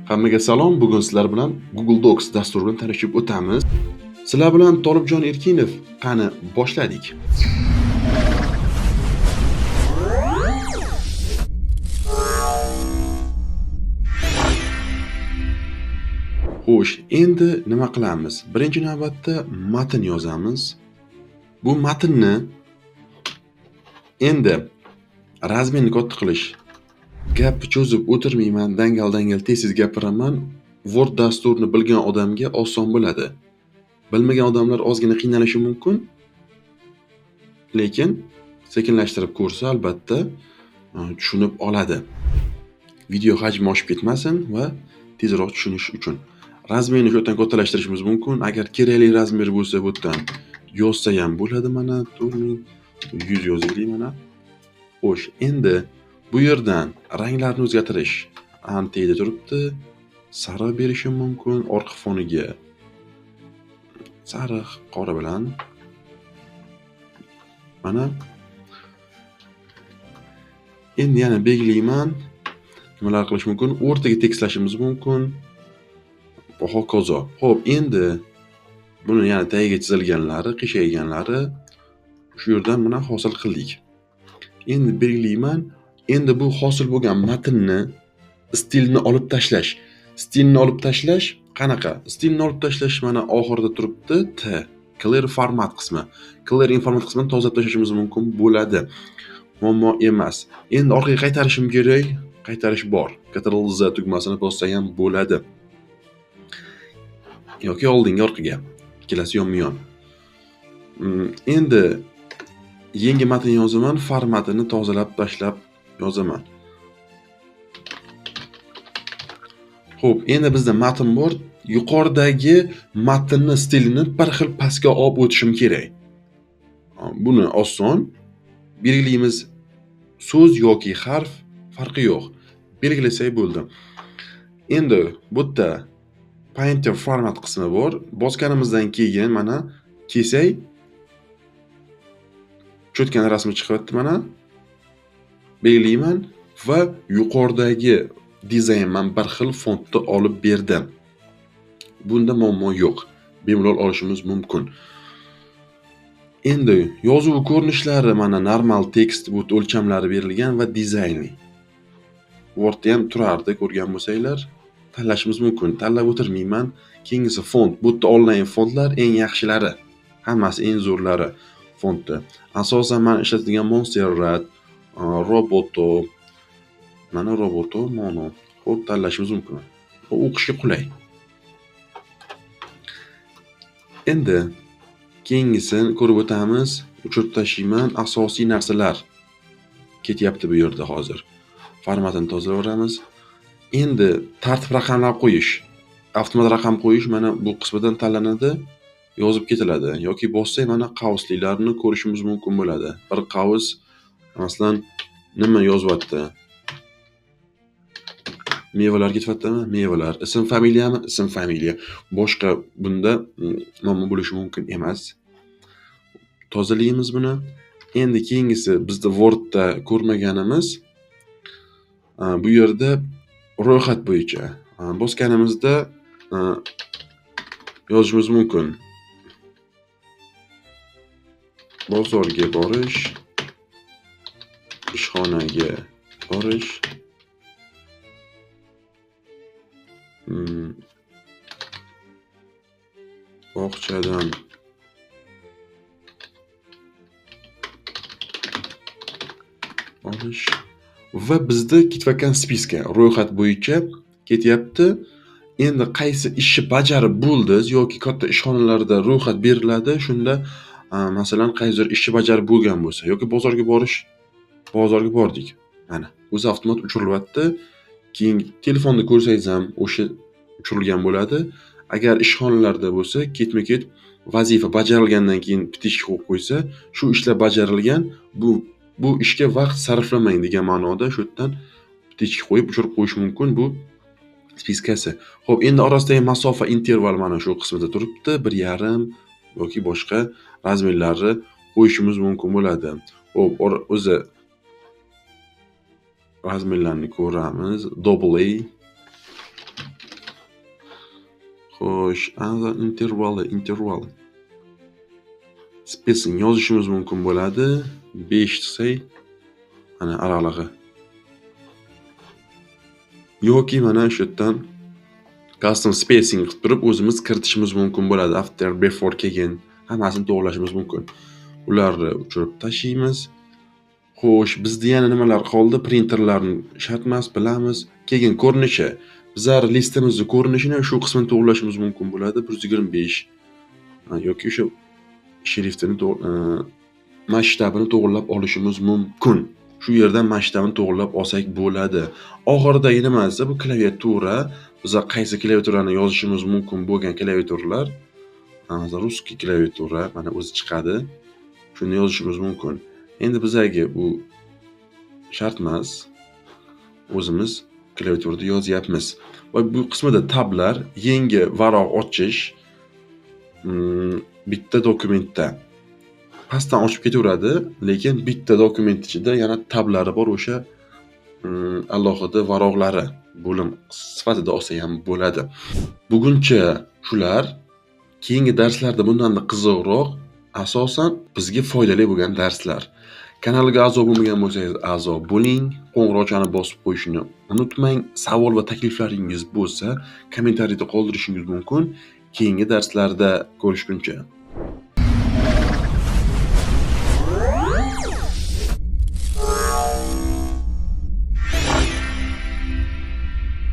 Hammaga salom. Bugun sizlar bilan Google Docs dasturi bilan tanishib o'tamiz. Sizlar bilan Tolibjon Erkinov. Qani boshladik. Xo'sh, endi nima qilamiz? Birinchi navbatda matn yozamiz. Bu matnni endi razmerni katta qilish. Gap cho'zib o'tirmayman, dangal tez gapiraman. Word dasturini bilgan odamga oson bo'ladi. Bilmagan odamlar ozgina qiynalishi mumkin. Lekin sekinlashtirib ko'rsa albatta tushunib oladi. Video hajmi oshib ketmasin va tezroq tushunish uchun. Razmerni shu yerdan kattalashtirishimiz mumkin. Agar kerakli razmer bo'lsa, bu yerdan yozsa ham bo'ladi. Mana 4100 yozaylik mana. Xo'sh, endi bu yerdan ranglarni o'zgartirish antida turibdi. Sariq berishim mumkin, orqa foniga sariq, qora bilan. Mana endi yana belgilayman. Nimalar qilish mumkin? O'rtaga tekislashimiz mumkin. Va hokazo. Xo'p, endi buni yana tagiga chizilganlari, qiyshayganlari shu yerdan mana hosil qildik. Endi belgilayman. Endi bu hosil bo'lgan matnni stilni olib tashlash. Stilni olib tashlash qanaqa? Stilni olib tashlash mana oxirida turibdi T. Clear format qismi. Clear format qismini tozalab tashlashimiz mumkin bo'ladi. Muammo emas. Endi orqaga qaytarishim kerak. Qaytarish bor. Ctrl Z tugmasini bossa ham bo'ladi. Yoki oldinga orqaga. Ikkalasi yonma-yon. Endi yangi matn yozaman, formatini tozalab tashlab yozaman. Xo'p, endi bizda matn bor. Yuqoridagi matnni stilini bir xil pastga olib o'tishim kerak. Buni oson. Belgilaymiz. So'z yoki harf farqi yo'q. Belgilasak bo'ldi. Endi bu yerda Painter format qismi bor. Bosganimizdan keyin mana kelsak cho'tkani rasmi chiqyapti mana. Belgilayman va yuqoridagi dizaynman bir xil fontda olib berdim. Bunda muammo yo'q. Bemalol olishimiz mumkin. Endi yozuv ko'rinishlari mana normal tekst bu o'lchamlari berilgan va dizaynli. Wordda ham turardi, ko'rgan bo'lsanglar, tanlashimiz mumkin. Tanlab o'tirmayman. Keyingisi font. Bu yerda onlayn fontlar eng yaxshilari. Hammasi eng zo'rlari fontda. Asosan men ishlatadigan Montserrat, Roboto, mana Roboto, Mono. Xo'p, tanlashimiz mumkin. Bu o'qishga qulay. Endi keyingisini ko'rib o'tamiz. O'chirib tashlayman. Asosiy narsalar ketyapti bu yerda hozir. Formatini tozalayveramiz. Endi tartib raqamlar qo'yish. Avtomat raqam qo'yish mana bu qismidan tanlanadi, yozib ketiladi. Yoki bossak mana qavslilarni ko'rishimiz mumkin bo'ladi. Bir qavs masalan nima yozyapti? Mevalar ketyaptimi? Mevalar. Ism familiyami? Ism familiya. Boshqa bunda muammo bo'lishi mumkin emas. Tozalaymiz buni. Endi keyingisi bizda Wordda ko'rmaganimiz bu yerda ro'yxat bo'yicha bosganimizda yozishimiz mumkin. Bozorga borish, ishxonaga borish, bog'chadan olish va bizda ketayotgan spiska ro'yxat bo'yicha ketyapti. Endi qaysi ishni bajarib bo'ldingiz yoki katta ishxonalarda ro'yxat beriladi, shunda masalan qaysidir ishni bajarib bo'lgan bo'lsa yoki bozorga borish, bozorga bordik. Mana o'zi avtomat uchiryapti. Keyin telefonda ko'rsangiz ham o'sha uchirilgan bo'ladi. Agar ishxonalarda bo'lsa, ketma-ket vazifa bajarilgandan keyin bitish qo'yib qo'ysa, shu ishlar bajarilgan, bu ishga vaqt sarflamang degan ma'noda shu yerdan bitishga qo'yib o'chirib qo'yish mumkin bu spiskasi. Xo'p, endi orasidagi masofa interval mana shu qismida turibdi. 1.5 yoki boshqa razmerlarni qo'yishimiz mumkin bo'ladi. Xo'p, o'zi razmerlarni ko'ramiz. AA Xo'sh, interval. Spacing yozishimiz mumkin bo'ladi. 5 desak, mana aralig'i. Yoki mana shu yerdan custom spacing qilib turib o'zimiz kiritishimiz mumkin bo'ladi. After, before kelgan hammasini to'g'rilashimiz mumkin. Ularni o'chirib tashlaymiz. Xo'sh, bizda yana nimalar qoldi? Printerlarni shart emas, bilamiz. Keyin ko'rinishi. Bizlar listimizning ko'rinishini shu qismini to'g'rilashimiz mumkin bo'ladi. 125 yoki o'sha shriftini masshtabini to'g'rilab olishimiz mumkin. Shu yerdan masshtabini to'g'rilab olsak bo'ladi. Oxiridagi nima desa, bu klaviatura. Bizlar qaysi klaviaturani yozishimiz mumkin bo'lgan klaviaturalar. Masalan, russkiy klaviatura mana o'zi chiqadi. Shuni yozishimiz mumkin. Endi bizlarga bu shart emas. O'zimiz klaviaturada yozyapmiz. Va bu qismida tablar, yangi varaq ochish, bitta dokumentda pastdan ochib ketaveradi, lekin bitta dokument ichida yana tablari bor, o'sha alohida varaqlari bo'lim sifatida olsa ham bo'ladi. Buguncha shular. Keyingi darslarda bundan-da qiziqroq, asosan bizga foydali bo'lgan darslar. Kanalga a'zo bo'lmagan bo'lsangiz a'zo bo'ling, qo'ng'iroqchani bosib qo'yishni unutmang. Savol va takliflaringiz bo'lsa, kommentariyada qoldirishingiz mumkin. Keyingi darslarda ko'rishguncha